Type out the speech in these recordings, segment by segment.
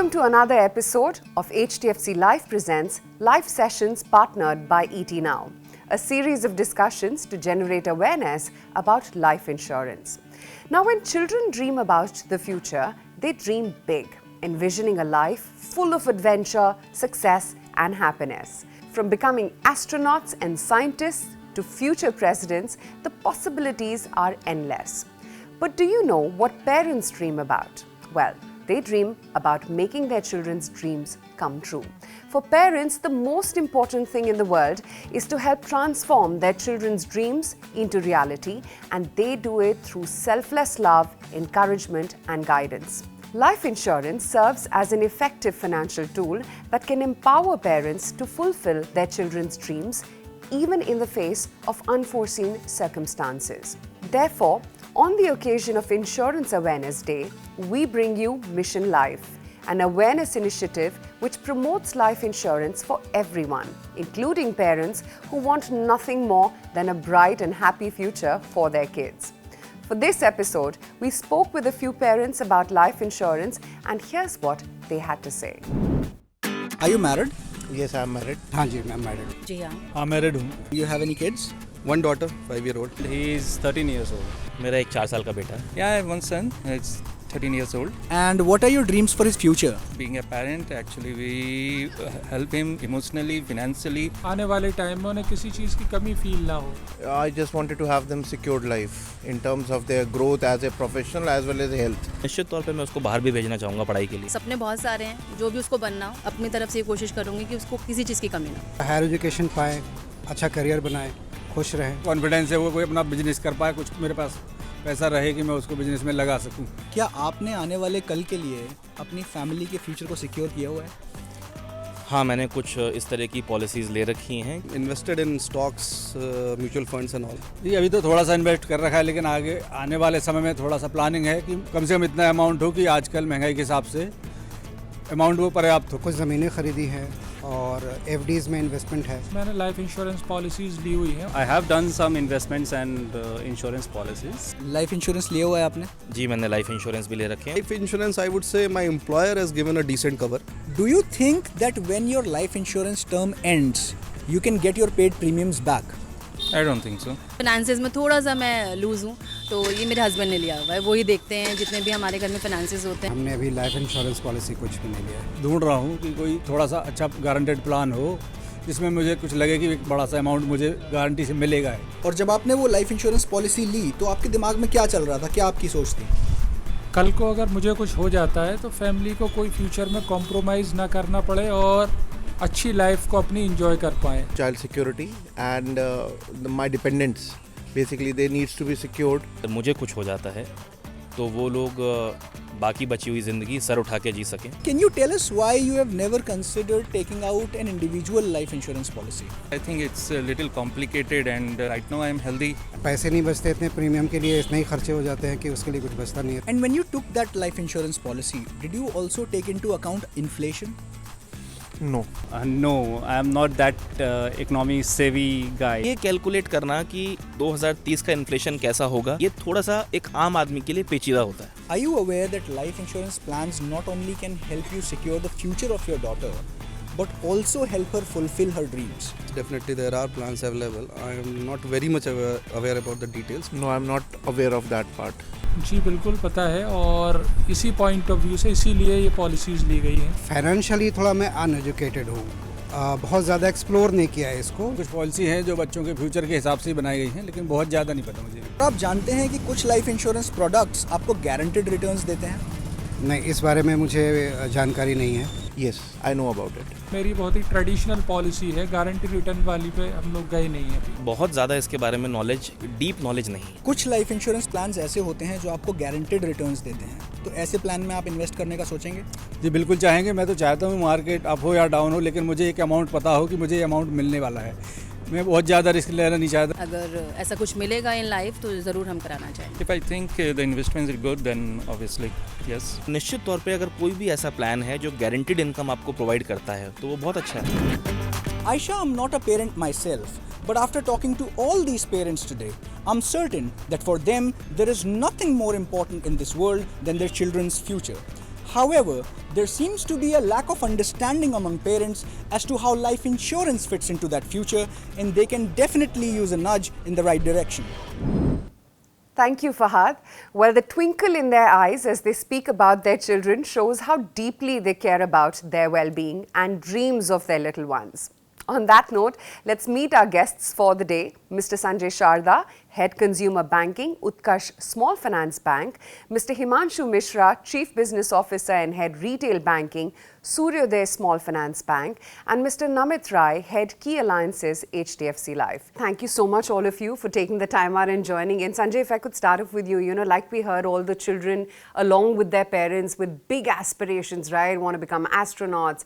Welcome to another episode of HDFC Life presents Life Sessions partnered by ET Now, a series of discussions to generate awareness about life insurance. Now, when children dream about the future, they dream big, envisioning a life full of adventure, success, and happiness. From becoming astronauts and scientists to future presidents, the possibilities are endless. But do you know what parents dream about? Well, they dream about making their children's dreams come true. For parents, the most important thing in the world is to help transform their children's dreams into reality, and they do it through selfless love, encouragement, and guidance. Life insurance serves as an effective financial tool that can empower parents to fulfill their children's dreams, even in the face of unforeseen circumstances. Therefore, on the occasion of Insurance Awareness Day, we bring you Mission Life, an awareness initiative which promotes life insurance for everyone, including parents who want nothing more than a bright and happy future for their kids. For this episode, we spoke with a few parents about life insurance, and here's what they had to say. Are you married? Yes, I am married. हाँ जी, मैं married. जी हाँ. हाँ married हूँ. You have any kids? One daughter, 5-year-old. He is 13 years old. मेरा एक 4 साल का बेटा है. Yeah, I have one son. It's 13 years old. And what are your dreams for his future? Being a parent, actually we help him emotionally, financially. आने वाले time में उन्हें किसी चीज़ की कमी फील ना हो. I just wanted to have them secured life in terms of their growth as a professional as well as health. निश्चित तौर पे मैं उसको बाहर भी भेजना चाहूँगा पढ़ाई के लिए. सपने बहुत सारे हैं, जो भी उसको बनना हो अपनी तरफ से कोशिश करूँगी कि उसको किसी चीज़ की कमी ना हो. हायर एजुकेशन पाए, अच्छा करियर बनाए, खुश रहें. कॉन्फिडेंस है वो कोई अपना बिजनेस कर पाए, कुछ मेरे पास पैसा रहे कि मैं उसको बिजनेस में लगा सकूं. क्या आपने आने वाले कल के लिए अपनी फैमिली के फ्यूचर को सिक्योर किया हुआ है? हाँ, मैंने कुछ इस तरह की पॉलिसीज़ ले रखी हैं. Invested in stocks, mutual funds and all. जी अभी तो थोड़ा सा इन्वेस्ट कर रखा है, लेकिन आगे आने वाले समय में थोड़ा सा प्लानिंग है कि कम से कम इतना अमाउंट हो कि आजकल महंगाई के हिसाब से अमाउंट वो पर्याप्त हो. कुछ ज़मीनें खरीदी हैं और एफडीज में इन्वेस्टमेंट है. मैंने लाइफ इंश्योरेंस पॉलिसीज़ ली हुई हैं. I have done some investments and insurance policies. Life insurance लिया हुआ है आपने? जी, मैंने लाइफ इंश्योरेंस भी ले रखे हैं. Life insurance, I would say my employer has given a decent cover. Do you think that when your life insurance term ends, you can get your paid premiums back? I don't think so. Finances में थोड़ा सा मैं loose हूँ, तो ये मेरे husband ने लिया हुआ है. वही देखते हैं जितने भी हमारे घर में फाइनेंसेस होते हैं. हमने अभी लाइफ इंश्योरेंस पॉलिसी कुछ भी नहीं लिया है. ढूंढ रहा हूँ कि कोई थोड़ा सा अच्छा गारंटेड प्लान हो जिसमें मुझे कुछ लगे कि एक बड़ा सा अमाउंट मुझे गारंटी से मिलेगा. और जब आपने वो लाइफ इंश्योरेंस पॉलिसी ली तो आपके दिमाग में क्या चल रहा था, क्या आपकी सोच थी? कल को अगर मुझे कुछ हो जाता है तो फैमिली को कोई फ्यूचर में कॉम्प्रोमाइज़ ना करना पड़े और अच्छी लाइफ को अपनी इंजॉय कर पाएँ. Child security and my dependents, basically they needs to be secured. मुझे कुछ हो जाता है तो वो लोग बाकी बची हुई ज़िंदगी सर उठा के जी सकें. Can you tell us why you have never considered taking out an individual life insurance policy? I think it's a little complicated and right now I am healthy. पैसे नहीं बचते इतने प्रीमियम के लिए, इतने ही खर्चे हो जाते हैं कि उसके लिए कुछ बचता नहीं है. And when you took that life insurance policy, did you also take into account inflation? No. No, I am not that economy savvy guy. ये कैलकुलेट करना कि 2030 का इन्फ्लेशन कैसा होगा, ये थोड़ा सा एक आम आदमी के लिए पेचीदा होता है. Are you aware that life insurance plans not only can help you secure the future of your daughter, but also help her fulfill her dreams? Definitely there are plans available. I am not very much aware about the details. No, I am not aware of that part. जी बिल्कुल पता है, और इसी point of view से इसीलिए ये policies ली गई हैं. फाइनेंशियली थोड़ा मैं अनएजुकेटेड हूँ, बहुत ज़्यादा एक्सप्लोर नहीं किया है इसको. कुछ पॉलिसी हैं जो बच्चों के फ्यूचर के हिसाब से बनाई गई हैं, लेकिन बहुत ज़्यादा नहीं पता मुझे. आप जानते हैं कि कुछ लाइफ इंश्योरेंस प्रोडक्ट्स आपको गारंटेड रिटर्न्स देते हैं? नहीं, इस बारे में मुझे जानकारी नहीं है. Yes, I know about it. मेरी बहुत ही ट्रेडिशनल पॉलिसी है, गारंटी रिटर्न वाली पे हम लोग गए नहीं हैं अभी. बहुत ज़्यादा इसके बारे में नॉलेज, डीप नॉलेज नहीं. कुछ लाइफ इंश्योरेंस प्लान्स ऐसे होते हैं जो आपको गारंटेड रिटर्न्स देते हैं, तो ऐसे प्लान में आप इन्वेस्ट करने का सोचेंगे? जी बिल्कुल चाहेंगे. मैं तो चाहता हूँ मार्केट अप हो या डाउन हो, लेकिन मुझे एक अमाउंट पता हो कि मुझे ये अमाउंट मिलने वाला है. मैं बहुत ज़्यादा रिस्क लेना नहीं चाहता. अगर ऐसा कुछ मिलेगा इन लाइफ तो ज़रूर हम कराना चाहेंगे. If I think the investments are good, then obviously yes. निश्चित तौर पे अगर कोई भी ऐसा प्लान है जो गारंटीड इनकम आपको प्रोवाइड करता है तो वो बहुत अच्छा है. Aisha, I'm not a parent myself, but after talking to all these parents today, I'm certain that for them there is nothing more important in this world than their children's future. However, there seems to be a lack of understanding among parents as to how life insurance fits into that future, and they can definitely use a nudge in the right direction. Thank you, Fahad. Well, the twinkle in their eyes as they speak about their children shows how deeply they care about their well-being and dreams of their little ones. On that note, let's meet our guests for the day. Mr. Sanjay Sharda, Head Consumer Banking, Utkarsh Small Finance Bank. Mr. Himanshu Mishra, Chief Business Officer and Head Retail Banking, Suryoday Small Finance Bank. And Mr. Namit Rai, Head Key Alliances, HDFC Life. Thank you so much, all of you, for taking the time out and joining in. Sanjay, if I could start off with you, like we heard, all the children, along with their parents, with big aspirations, right, want to become astronauts,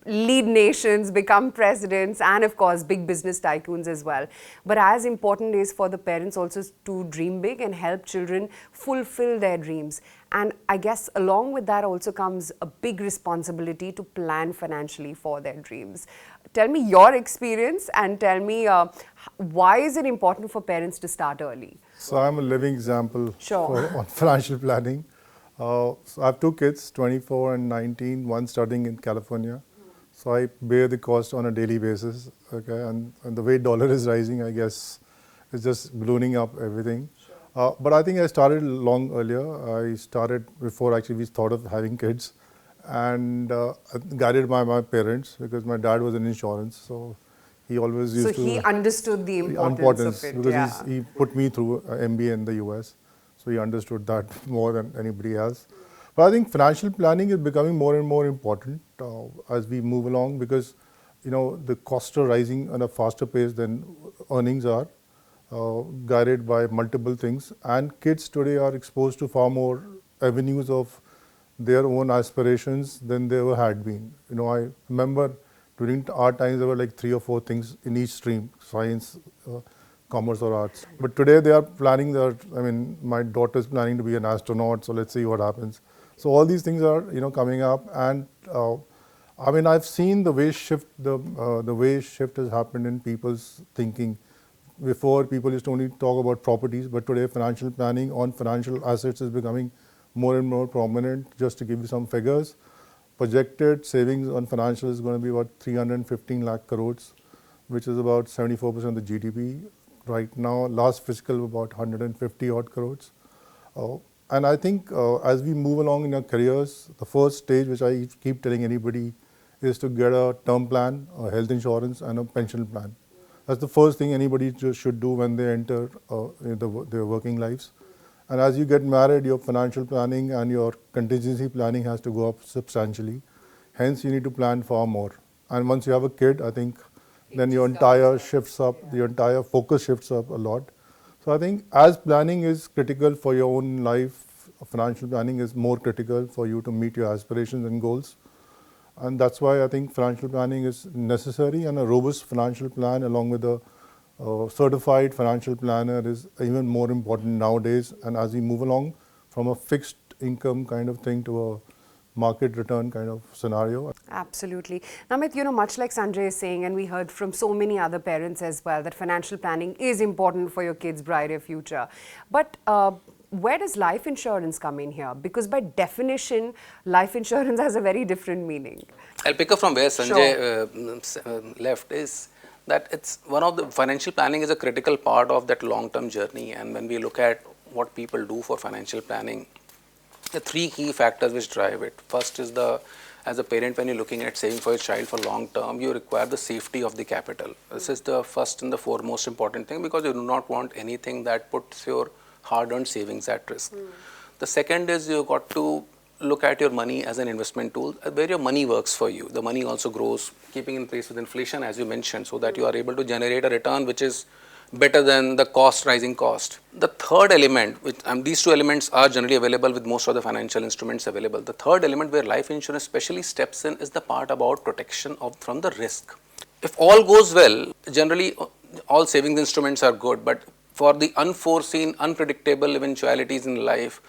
lead nations, become presidents, and of course big business tycoons as well. But as important is for the parents also to dream big and help children fulfill their dreams. And I guess along with that also comes a big responsibility to plan financially for their dreams. Tell me your experience and tell me why is it important for parents to start early? So I'm a living example on financial planning. So I have two kids, 24 and 19, one studying in California. So I bear the cost on a daily basis, okay, and the way dollar is rising, I guess, it's just ballooning up everything. But I think I started long earlier. I started before actually we thought of having kids, and guided by my parents because my dad was in insurance, so he always used to. So he understood the importance of it. Because he put me through MBA in the US, so he understood that more than anybody else. But I think financial planning is becoming more and more important as we move along because, the costs are rising at a faster pace than earnings are, guided by multiple things. And kids today are exposed to far more avenues of their own aspirations than they ever had been. I remember during our times there were like 3 or 4 things in each stream, science, commerce or arts. But today they are planning my daughter's planning to be an astronaut, so let's see what happens. So all these things are, coming up, and I've seen the way shift has happened in people's thinking. Before, people used to only talk about properties, but today financial planning on financial assets is becoming more and more prominent. Just to give you some figures, projected savings on financial is going to be about 315 lakh crores, which is about 74% of the GDP. Right now, last fiscal about 150 odd crores. And I think as we move along in our careers, the first stage, which I keep telling anybody, is to get a term plan, a health insurance, and a pension plan. That's the first thing anybody should do when they enter their working lives. And as you get married, your financial planning and your contingency planning has to go up substantially. Hence, you need to plan far more. And once you have a kid, I think then your entire focus shifts up a lot. So I think as planning is critical for your own life, financial planning is more critical for you to meet your aspirations and goals. And that's why I think financial planning is necessary, and a robust financial plan along with a certified financial planner is even more important nowadays. And as we move along from a fixed income kind of thing to a market return kind of scenario. Absolutely. Namit, much like Sanjay is saying, and we heard from so many other parents as well, that financial planning is important for your kids' brighter future. But where does life insurance come in here? Because by definition, life insurance has a very different meaning. I'll pick up from where Sanjay left, is that it's one of the financial planning is a critical part of that long-term journey. And when we look at what people do for financial planning, the 3 key factors which drive it. First is as a parent, when you're looking at saving for your child for long term, you require the safety of the capital. This is the first and the foremost important thing, because you do not want anything that puts your hard-earned savings at risk. The second is you've got to look at your money as an investment tool, where your money works for you. The money also grows, keeping in pace with inflation, as you mentioned, so that you are able to generate a return which is better than the rising cost. The third element, which these 2 elements are generally available with most of the financial instruments available. The third element where life insurance especially steps in is the part about protection from the risk. If all goes well, generally all savings instruments are good, but for the unforeseen, unpredictable eventualities in life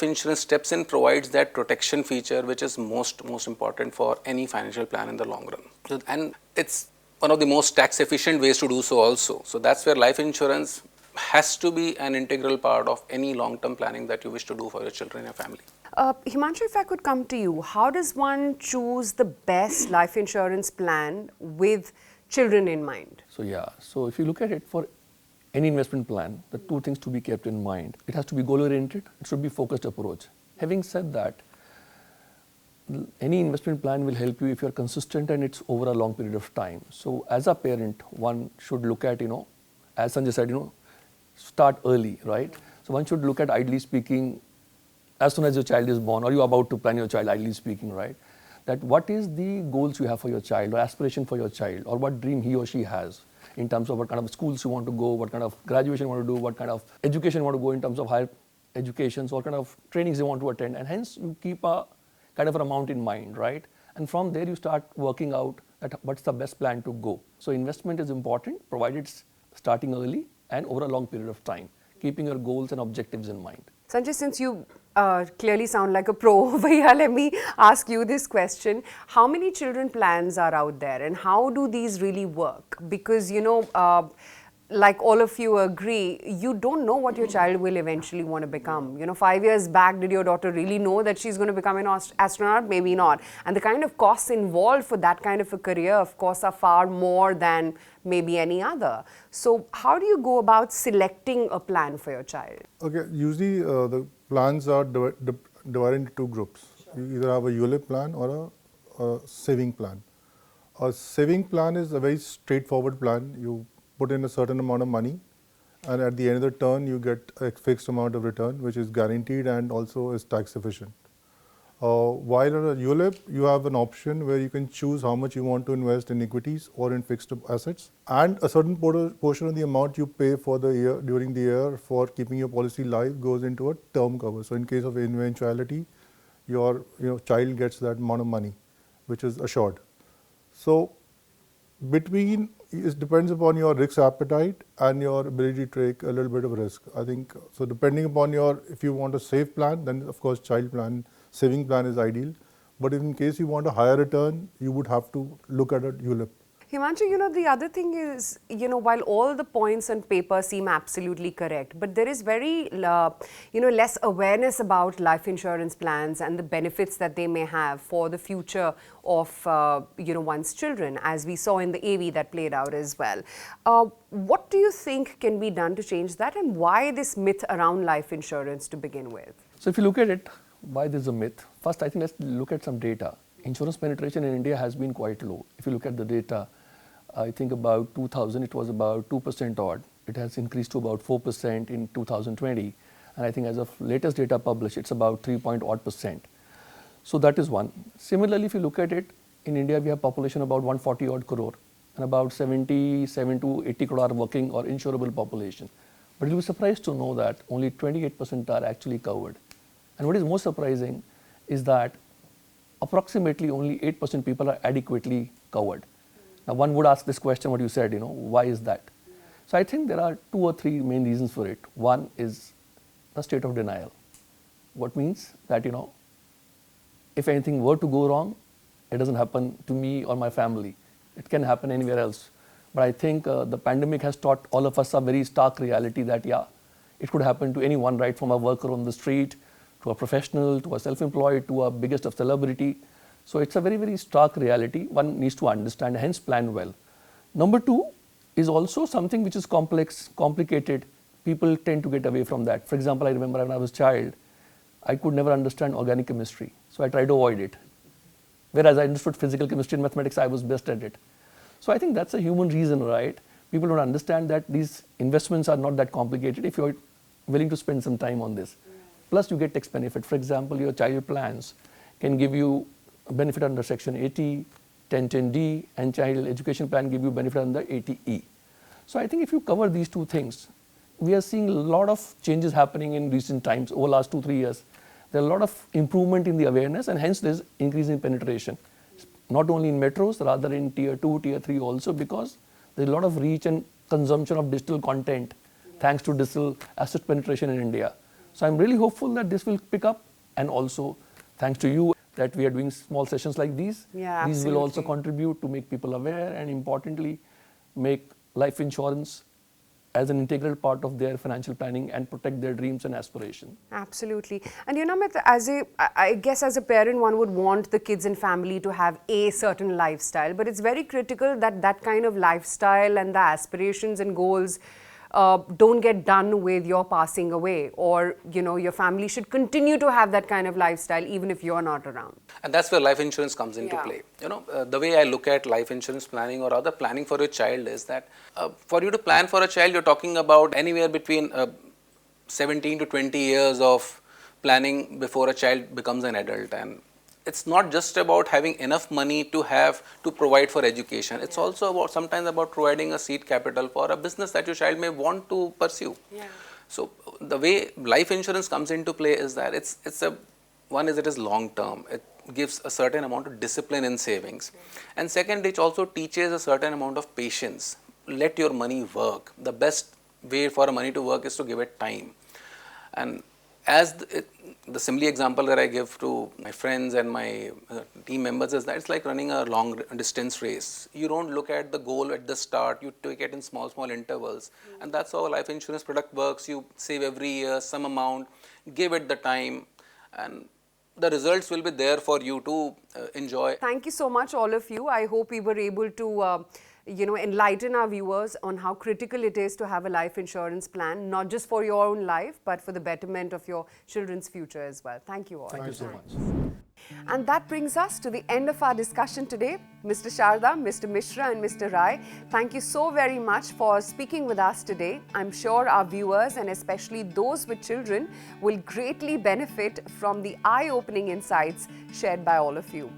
insurance steps in, provides that protection feature which is most important for any financial plan in the long run. And it's one of the most tax efficient ways to do so also. So that's where life insurance has to be an integral part of any long-term planning that you wish to do for your children and your family. Himanshu, if I could come to you, how does one choose the best life insurance plan with children in mind? So if you look at it for any investment plan, the two things to be kept in mind. It has to be goal oriented, it should be focused approach. Having said that, any investment plan will help you if you are consistent and it's over a long period of time. So as a parent, one should look at, as Sanjay said, start early, right? So one should look at, ideally speaking, as soon as your child is born, or you're about to plan your child, ideally speaking, right? That what is the goals you have for your child, or aspiration for your child, or what dream he or she has in terms of what kind of schools you want to go, what kind of graduation you want to do, what kind of education you want to go in terms of higher education, so what kind of trainings you want to attend, and hence you keep a kind of an amount in mind, right? And from there you start working out that what's the best plan to go. So investment is important, provided it's starting early and over a long period of time, keeping your goals and objectives in mind. Sanjay, since you clearly sound like a pro over here, let me ask you this question. How many children plans are out there and how do these really work? Because, like all of you agree, you don't know what your child will eventually want to become. 5 years back, did your daughter really know that she's going to become an astronaut? Maybe not. And the kind of costs involved for that kind of a career, of course, are far more than maybe any other. So how do you go about selecting a plan for your child? Okay, usually the plans are divided into two groups. You either have a ULIP plan or a saving plan. A saving plan is a very straightforward plan. You put in a certain amount of money and at the end of the term you get a fixed amount of return which is guaranteed and also is tax efficient. While on a ULIP you have an option where you can choose how much you want to invest in equities or in fixed assets, and a certain portion of the amount you pay for the year during the year for keeping your policy live goes into a term cover. So in case of eventuality your child gets that amount of money which is assured. So it depends upon your risk appetite and your ability to take a little bit of risk. I think so. Depending upon if you want a safe plan, then of course saving plan is ideal. But if in case you want a higher return, you would have to look at a ULIP. Himanshu, the other thing is, while all the points on paper seem absolutely correct, but there is very, less awareness about life insurance plans and the benefits that they may have for the future of, one's children, as we saw in the AV that played out as well. What do you think can be done to change that, and why this myth around life insurance to begin with? So if you look at it, why there's a myth? First, I think let's look at some data. Insurance penetration in India has been quite low. If you look at the data, I think about 2000 it was about 2% odd. It has increased to about 4% in 2020, and I think as of latest data published it's about 3% odd. So that is one. Similarly, if you look at it, in India we have population about 140 odd crore and about 77 to 80 crore are working or insurable population. But you'll be surprised to know that only 28% are actually covered. And what is most surprising is that approximately only 8% people are adequately covered. Now one would ask this question, what you said, why is that? So I think there are 2 or 3 main reasons for it. One is the state of denial. What means that, if anything were to go wrong, it doesn't happen to me or my family. It can happen anywhere else. But I think the pandemic has taught all of us a very stark reality that, it could happen to anyone, right from a worker on the street, to a professional, to a self-employed, to a biggest of celebrity. So it's a very, very stark reality. One needs to understand, hence plan well. Number 2 is also something which is complex, complicated. People tend to get away from that. For example, I remember when I was a child, I could never understand organic chemistry. So I tried to avoid it. Whereas I understood physical chemistry and mathematics, I was best at it. So I think that's a human reason, right? People don't understand that these investments are not that complicated if you're willing to spend some time on this. Plus you get tax benefit. For example, your child plans can give you benefit under section 80, 1010D, and child education plan give you benefit under 80E. So I think if you cover these 2 things, we are seeing a lot of changes happening in recent times over the last 2-3 years. There are a lot of improvement in the awareness, and hence there's increase in penetration. Not only in metros, rather in tier 2, tier 3 also, because there's a lot of reach and consumption of digital content thanks to digital asset penetration in India. So I'm really hopeful that this will pick up, and also thanks to you that we are doing small sessions like these. These will also contribute to make people aware and importantly make life insurance as an integral part of their financial planning and protect their dreams and aspirations. Absolutely. And Namit, I guess as a parent, one would want the kids and family to have a certain lifestyle, but it's very critical that that kind of lifestyle and the aspirations and goals don't get done with your passing away, or your family should continue to have that kind of lifestyle even if you're not around. And that's where life insurance comes into play. The way I look at life insurance planning or other planning for your child is that for you to plan for a child, you're talking about anywhere between 17 to 20 years of planning before a child becomes an adult. And it's not just about having enough money to provide for education. It's also sometimes about providing a seed capital for a business that your child may want to pursue. So the way life insurance comes into play is that it is long term. It gives a certain amount of discipline in savings. And second, it also teaches a certain amount of patience. Let your money work. The best way for money to work is to give it time. And as the simile example that I give to my friends and my team members is that it's like running a long distance race. You don't look at the goal at the start, you take it in small intervals. And that's how a life insurance product works. You save every year some amount, give it the time, and the results will be there for you to enjoy. Thank you so much, all of you. I hope we were able to enlighten our viewers on how critical it is to have a life insurance plan, not just for your own life, but for the betterment of your children's future as well. Thank you all. Thank you so much. And that brings us to the end of our discussion today. Mr. Sharda, Mr. Mishra and Mr. Rai, thank you so very much for speaking with us today. I'm sure our viewers, and especially those with children, will greatly benefit from the eye-opening insights shared by all of you.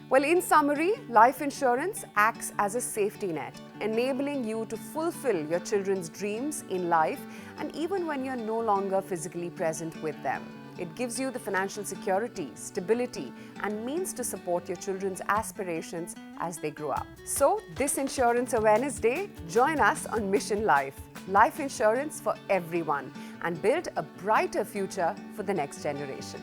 Well, in summary, life insurance acts as a safety net, enabling you to fulfill your children's dreams in life and even when you're no longer physically present with them. It gives you the financial security, stability, and means to support your children's aspirations as they grow up. So, this Insurance Awareness Day, join us on Mission Life, life insurance for everyone, and build a brighter future for the next generation.